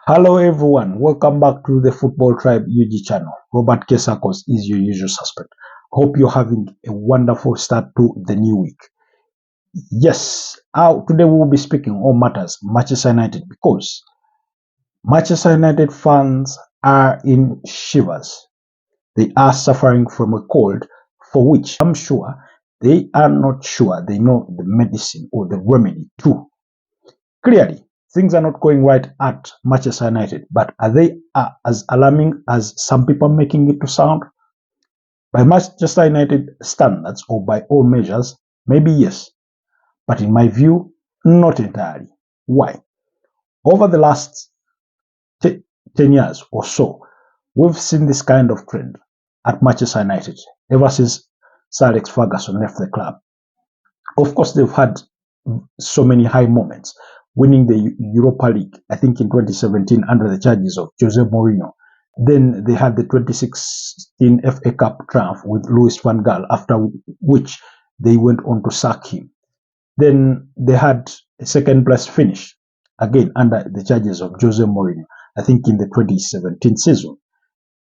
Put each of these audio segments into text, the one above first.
Hello everyone, welcome back to the Football Tribe UG channel. Robert K. Sarkos is your usual suspect. Hope you're having a wonderful start to the new week. Yes, today we will be speaking on matters Manchester United because Manchester United fans are in shivers. They are suffering from a cold for which I'm sure they are not sure they know the medicine or the remedy to. Clearly, things are not going right at Manchester United, but are they as alarming as some people are making it to sound? By Manchester United standards or by all measures, maybe yes, but in my view, not entirely. Why? Over the last 10 years or so, we've seen this kind of trend at Manchester United ever since Sir Alex Ferguson left the club. Of course, they've had so many high moments, winning the Europa League, I think in 2017 under the charges of Jose Mourinho. Then they had the 2016 FA Cup triumph with Louis van Gaal, after which they went on to sack him. Then they had a second place finish, again under the charges of Jose Mourinho, I think in the 2017 season,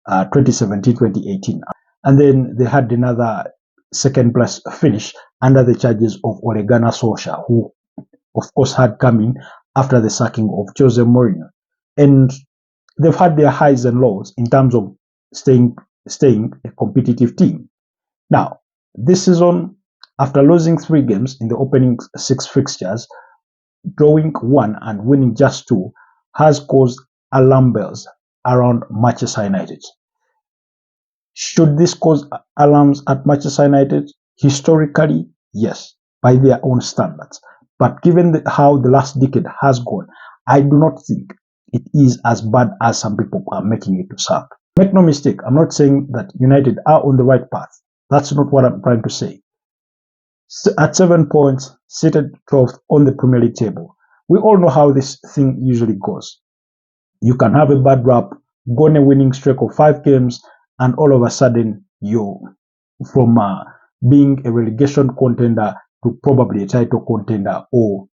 2017-2018. And then they had another second place finish under the charges of Ole Gunnar Solskjaer, who of course had come in after the sacking of Jose Mourinho. And they've had their highs and lows in terms of staying a competitive team. Now, this season, after losing 3 games in the opening 6 fixtures, drawing 1 and winning just 2, has caused alarm bells around Manchester United. Should this cause alarms at Manchester United? Historically, yes, by their own standards. But given how the last decade has gone, I do not think it is as bad as some people are making it to sound. Make no mistake, I'm not saying that United are on the right path. That's not what I'm trying to say. At 7 points, seated 12th on the Premier League table. We all know how this thing usually goes. You can have a bad rap, go on a winning streak of 5 games, and all of a sudden you're from being a relegation contender to probably a title contender or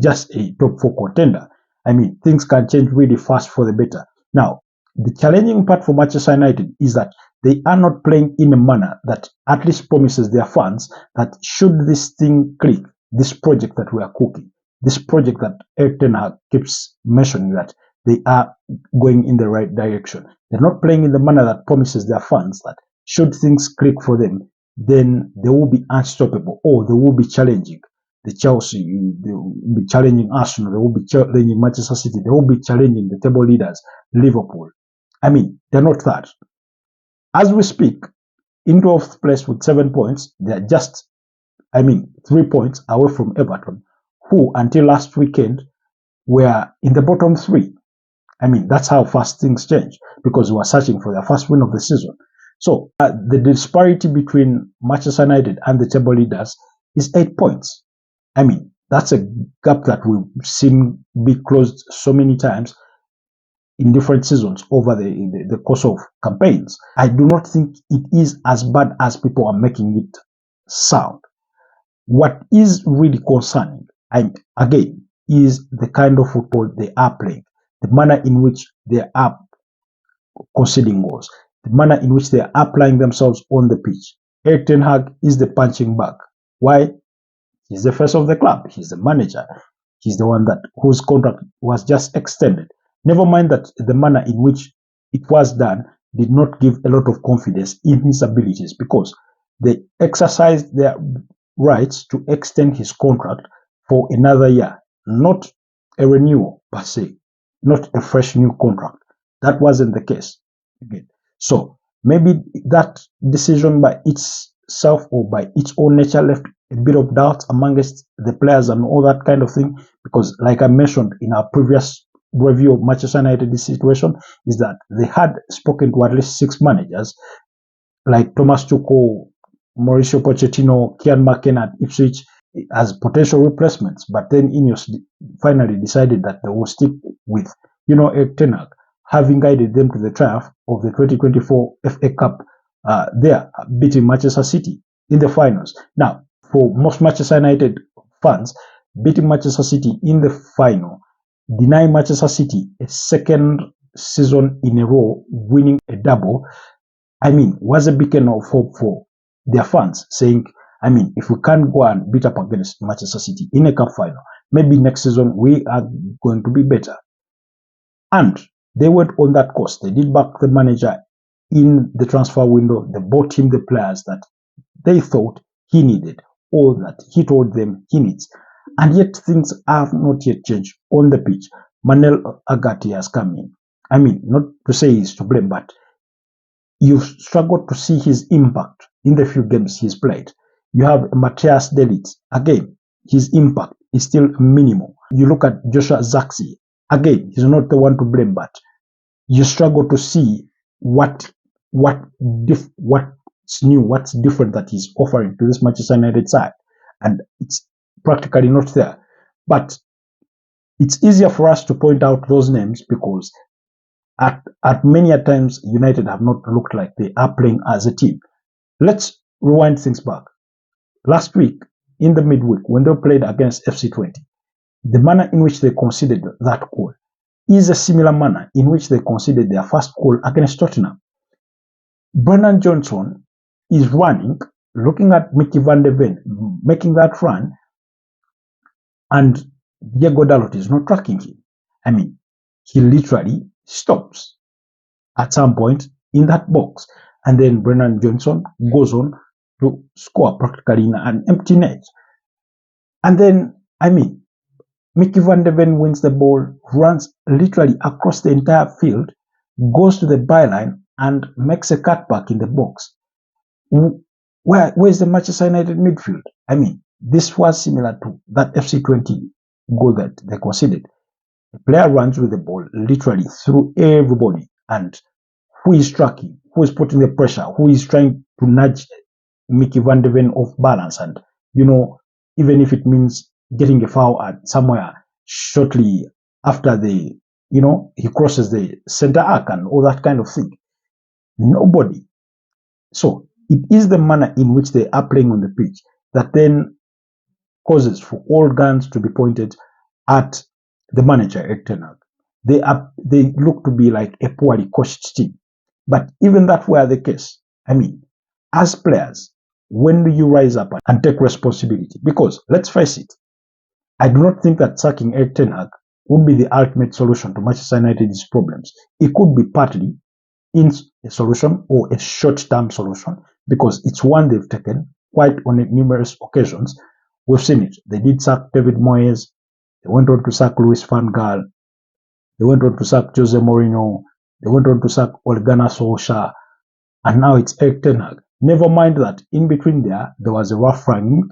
just a top 4 contender. I mean, things can change really fast for the better. Now, the challenging part for Manchester United is that they are not playing in a manner that at least promises their fans that should this thing click, this project that we are cooking, this project that Erik Ten Hag keeps mentioning that they are going in the right direction. They're not playing in the manner that promises their fans that should things click for them, then they will be unstoppable, or they will be challenging the Chelsea, they will be challenging Arsenal, they will be challenging Manchester City, they will be challenging the table leaders, Liverpool. I mean, they're not that. As we speak, in 12th place with 7 points, they're just, 3 points away from Everton, who until last weekend were in the bottom 3. That's how fast things change, because we were searching for their first win of the season. So the disparity between Manchester United and the table leaders is 8 points. That's a gap that we've seen be closed so many times in different seasons over the course of campaigns. I do not think it is as bad as people are making it sound. What is really concerning, again, is the kind of football they are playing, the manner in which they are conceding goals, the manner in which they are applying themselves on the pitch. Erik Ten Hag is the punching bag. Why? He's the face of the club. He's the manager. He's the one whose contract was just extended. Never mind that the manner in which it was done did not give a lot of confidence in his abilities, because they exercised their rights to extend his contract for another year, not a renewal per se, not a fresh new contract. That wasn't the case. Again. So maybe that decision by itself or by its own nature left a bit of doubt amongst the players and all that kind of thing, because like I mentioned in our previous review of Manchester United situation, is that they had spoken to at least 6 managers like Thomas Tuchel, Mauricio Pochettino, Ian McKenna at Ipswich as potential replacements, but then Ineos finally decided that they will stick with Erik Ten Hag, having guided them to the triumph of the 2024 FA Cup, there beating Manchester City in the finals. Now, for most Manchester United fans, beating Manchester City in the final deny Manchester City a second season in a row winning a double, was a beacon of hope for their fans, saying, if we can't go and beat up against Manchester City in a cup final, maybe next season we are going to be better. And they went on that course. They did back the manager in the transfer window. They bought him the players that they thought he needed, or that he told them he needs. And yet things have not yet changed on the pitch. Manager Erik has come in. Not to say he's to blame, but you've struggled to see his impact in the few games he's played. You have Matthias de Ligt. Again, his impact is still minimal. You look at Joshua Zirkzee. Again, he's not the one to blame, but you struggle to see what's new, what's different that he's offering to this Manchester United side. And it's practically not there. But it's easier for us to point out those names because at many a times United have not looked like they are playing as a team. Let's rewind things back. Last week, in the midweek, when they played against FC20, the manner in which they conceded that goal is a similar manner in which they conceded their first goal against Tottenham. Brennan Johnson is running, looking at Mickey van de Ven making that run, and Diogo Dalot is not tracking him. He literally stops at some point in that box, and then Brennan Johnson goes on to score practically in an empty net. And then, Mickey van de Ven wins the ball, runs literally across the entire field, goes to the byline, and makes a cutback in the box. Where's the Manchester United midfield? This was similar to that FC20 goal that they conceded. The player runs with the ball literally through everybody, and who is tracking, who is putting the pressure, who is trying to nudge Mickey van de Ven off balance, and even if it means getting a foul at somewhere shortly after he crosses the center arc and all that kind of thing. Nobody. So it is the manner in which they are playing on the pitch that then causes for all guns to be pointed at the manager, Erik Ten Hag. They look to be like a poorly coached team. But even that were the case, as players, when do you rise up and take responsibility? Because let's face it, I do not think that sacking Erik Ten Hag would be the ultimate solution to Manchester United's problems. It could be partly in a solution or a short-term solution because it's one they've taken quite on numerous occasions. We've seen it. They did sack David Moyes. They went on to sack Louis van Gaal. They went on to sack Jose Mourinho. They went on to sack Ole Gunnar Solskjaer. And now it's Erik Ten Hag. Never mind that in between there was a rough ranking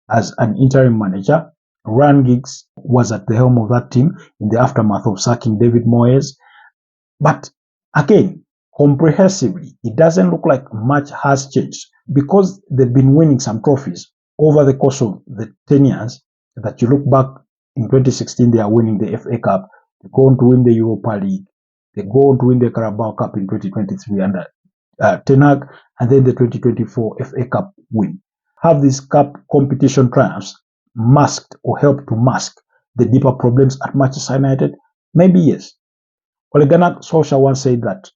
as an interim manager. Ryan Giggs was at the helm of that team in the aftermath of sacking David Moyes. But again, comprehensively, it doesn't look like much has changed because they've been winning some trophies over the course of the 10 years that you look back. In 2016, they are winning the FA Cup. They go on to win the Europa League. They go on to win the Carabao Cup in 2023 under Ten Hag, and then the 2024 FA Cup win. Have these cup competition triumphs masked or helped to mask the deeper problems at Manchester United? Maybe yes. Ole Gunnar Solskjaer once said that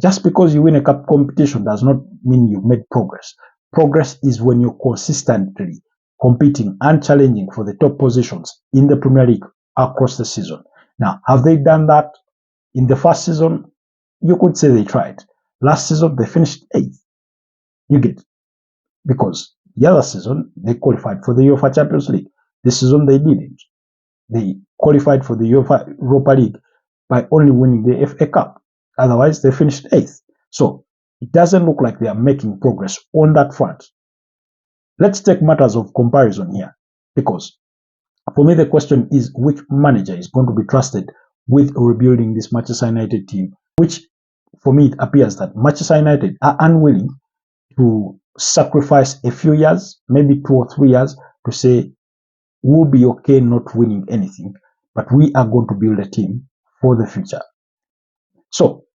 just because you win a cup competition does not mean you've made progress. Progress is when you're consistently competing and challenging for the top positions in the Premier League across the season. Now, have they done that in the first season? You could say they tried. Last season, they finished 8th. You get it. Because the other season, they qualified for the UEFA Champions League. This season, they didn't. They qualified for the UEFA Europa League by only winning the FA Cup. Otherwise, they finished 8th. So, it doesn't look like they are making progress on that front. Let's take matters of comparison here. Because for me, the question is which manager is going to be trusted with rebuilding this Manchester United team, which for me, it appears that Manchester United are unwilling to sacrifice a few years, maybe 2 or 3 years, to say, we'll be okay not winning anything, but we are going to build a team for the future. So,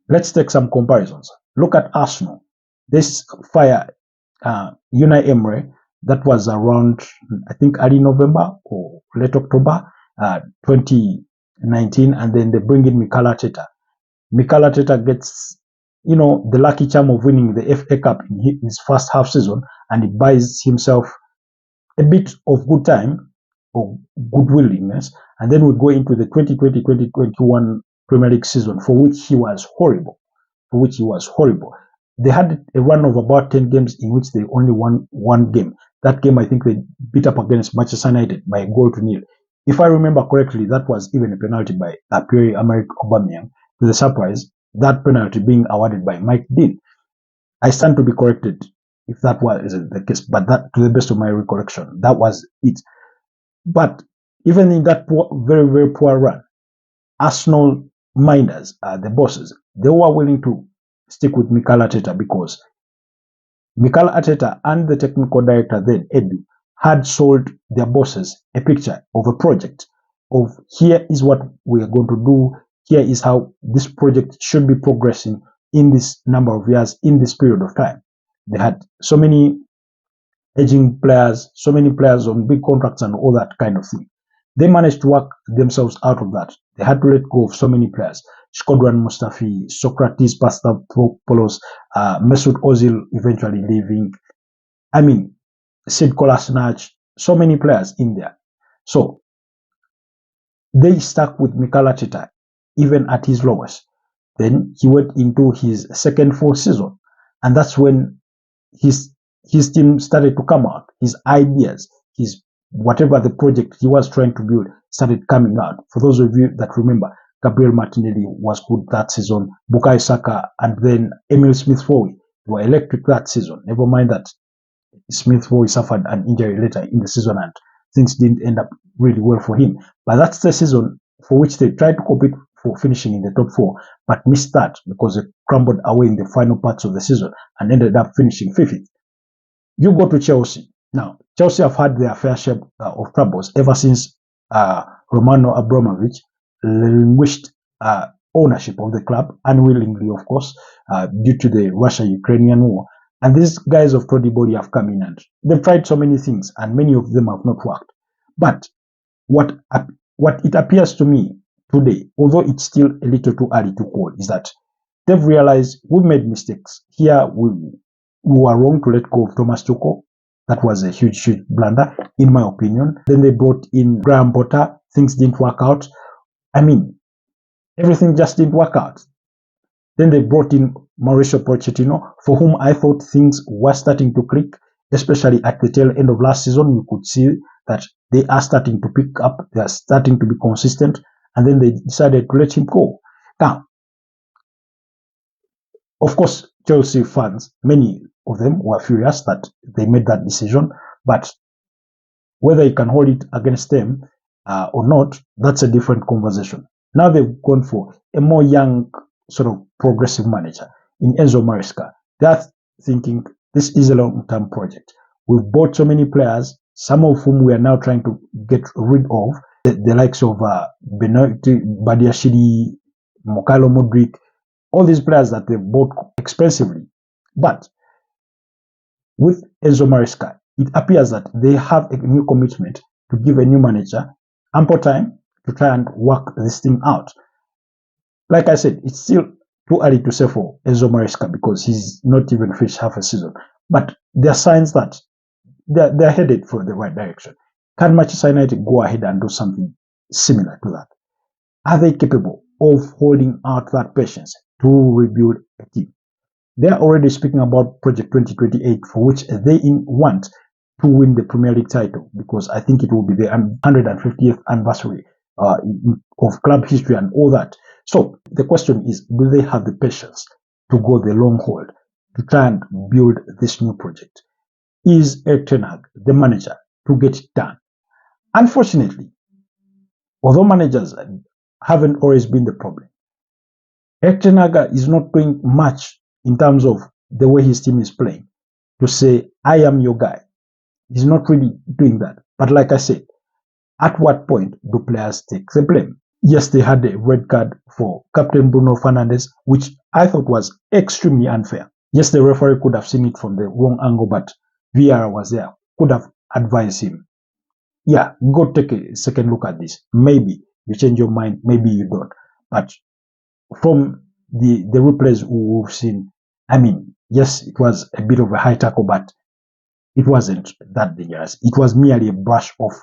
let's take some comparisons. Look at Arsenal. This fire Unai Emery, that was around, I think, early November or late October, 2019, and then they bring in 𝐕𝐈𝐃𝐄𝐒 Arteta. 𝐕𝐈𝐃𝐒 Arteta gets, the lucky charm of winning the FA Cup in his first half season, and he buys himself a bit of good time or good willingness, and then we go into the 2020-2021 Premier League season, for which he was horrible. They had a run of about 10 games in which they only won one game. That game, I think they beat up against Manchester United by 1-0. If I remember correctly, that was even a penalty by Pierre-Emerick Aubameyang. To the surprise, that penalty being awarded by Mike Dean. I stand to be corrected if that was the case, but that, to the best of my recollection, that was it. But even in that very, very poor run, Arsenal minders, the bosses, they were willing to stick with 𝐕𝐈𝐃𝐒 Arteta, because 𝐕𝐈𝐃𝐒 Arteta and the technical director then, Edu, had sold their bosses a picture of a project of, here is what we are going to do, here is how this project should be progressing in this number of years, in this period of time. They had so many aging players, so many players on big contracts and all that kind of thing. They managed to work themselves out of that. They had to let go of so many players. Shkodran Mustafi, Socrates Pastapoulos, Mesut Ozil eventually leaving. I mean, Sid Kolasinac, so many players in there. So they stuck with 𝐕𝐈𝐃𝐒 Arteta even at his lowest. Then he went into his second full season, and that's when his team started to come out. His ideas, his whatever the project he was trying to build started coming out. For those of you that remember, Gabriel Martinelli was good that season, Bukayo Saka, and then Emil Smith-Rowe were electric that season. Never mind that Smith-Rowe suffered an injury later in the season and things didn't end up really well for him. But that's the season for which they tried to compete for finishing in the top 4, but missed that because they crumbled away in the final parts of the season and ended up finishing 5th. You go to Chelsea. Now, Chelsea have had their fair share of troubles ever since Romano Abramovich relinquished ownership of the club, unwillingly, of course, due to the Russia-Ukrainian war. And these guys of Toddy Body have come in and they've tried so many things, and many of them have not worked. But what it appears to me today, although it's still a little too early to call, is that they've realized we've made mistakes. Here we were wrong to let go of Thomas Tuchel. That was a huge, huge blunder, in my opinion. Then they brought in Graham Potter. Things didn't work out. I mean, everything just didn't work out. Then they brought in Mauricio Pochettino, for whom I thought things were starting to click, especially at the tail end of last season. You could see that they are starting to pick up, they are starting to be consistent, and then they decided to let him go. Now, of course, Chelsea fans, many of them were furious that they made that decision, but whether you can hold it against them or not, that's a different conversation. Now they've gone for a more young, sort of progressive manager in Enzo Maresca. They're thinking this is a long-term project. We've bought so many players, some of whom we are now trying to get rid of, the likes of Benoit Badiashile, Mykhailo Mudryk, all these players that they bought expensively. But with Enzo Maresca, it appears that they have a new commitment to give a new manager ample time to try and work this thing out. Like I said, it's still too early to say for Enzo Maresca because he's not even finished half a season. But there are signs that they're headed for the right direction. Can Manchester United go ahead and do something similar to that? Are they capable of holding out that patience to rebuild a team? They are already speaking about Project 2028, for which they want to win the Premier League title, because I think it will be the 150th anniversary of club history and all that. So the question is, do they have the patience to go the long haul to try and build this new project? Is Erik Ten Hag the manager to get it done? Unfortunately, although managers haven't always been the problem, Erik Ten Hag is not doing much in terms of the way his team is playing to say, I am your guy. He's not really doing that. But like I said, at what point do players take the blame? Yes, they had a red card for Captain Bruno Fernandes, which I thought was extremely unfair. Yes, the referee could have seen it from the wrong angle, but VAR was there, could have advised him. yeah, go take a second look at this. Maybe you change your mind, maybe you don't. But from the replays we've seen, I mean, yes, it was a bit of a high tackle, but it wasn't that dangerous. It was merely a brush off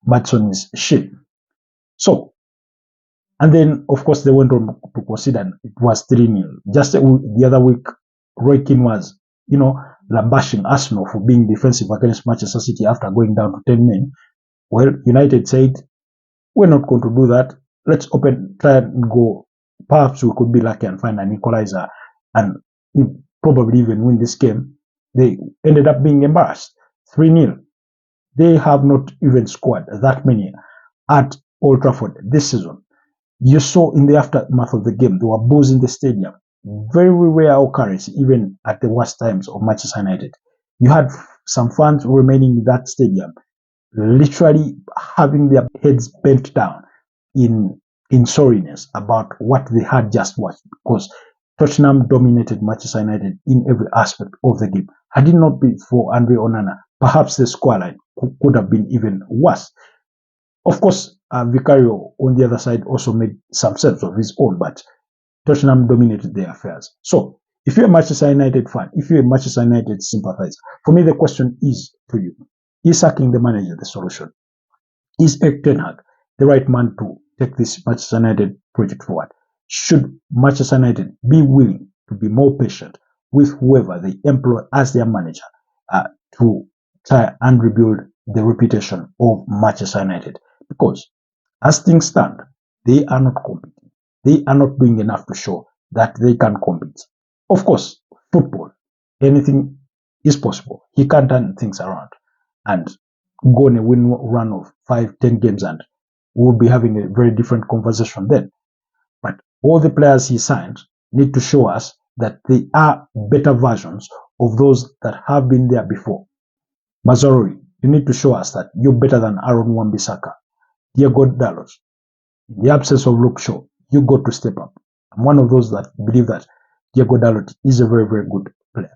Madson's shin. So, and then, of course, they went on to consider it was 3-0. Just the other week, Roy Keane was, lambashing Arsenal for being defensive against Manchester City after going down to 10 men. Well, United said, we're not going to do that. Let's try and go. Perhaps we could be lucky and find an equalizer and probably even win this game. They ended up being embarrassed. 3-0. They have not even scored that many at Old Trafford this season. You saw in the aftermath of the game, there were boos in the stadium. Very rare occurrence, even at the worst times of Manchester United. You had some fans remaining in that stadium, literally having their heads bent down in sorriness about what they had just watched, because Tottenham dominated Manchester United in every aspect of the game. Had it not been for Andre Onana, perhaps the scoreline could have been even worse. Of course, Vicario on the other side also made some sense of his own, but Tottenham dominated their affairs. So, if you're a Manchester United fan, if you're a Manchester United sympathizer, for me the question is to you, is sacking the manager the solution? Is Erik Ten Hag the right man to take this Manchester United project forward? Should Manchester United be willing to be more patient with whoever they employ as their manager to try and rebuild the reputation of Manchester United? Because as things stand, they are not competing. They are not doing enough to show that they can compete. Of course, football, anything is possible. He can turn things around and go on a win run of 5-10 games, and we'll be having a very different conversation then. But all the players he signed need to show us that they are better versions of those that have been there before. Mazzarri, you need to show us that you're better than Aaron Wan-Bissaka. 𝐃𝐎𝐏 Dalot, in the absence of Luke Shaw, you got to step up. I'm one of those that believe that 𝐃𝐎𝐏 Dalot is a very, very good player.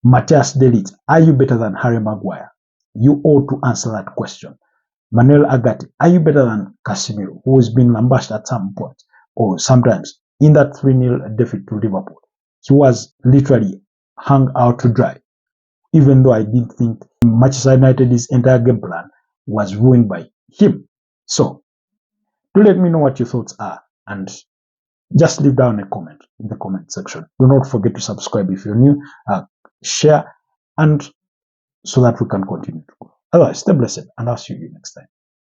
Matthias de Ligt, are you better than Harry Maguire? You ought to answer that question. Manuel Ugarte, are you better than Casemiro, who has been lambashed at some point, or sometimes in that 3-0 defeat to Liverpool? He was literally hung out to dry, even though I didn't think Manchester United's entire game plan was ruined by him. So, do let me know what your thoughts are, and just leave down a comment in the comment section. Do not forget to subscribe if you're new, share, and so that we can continue to grow. Otherwise, stay blessed, and I'll see you next time.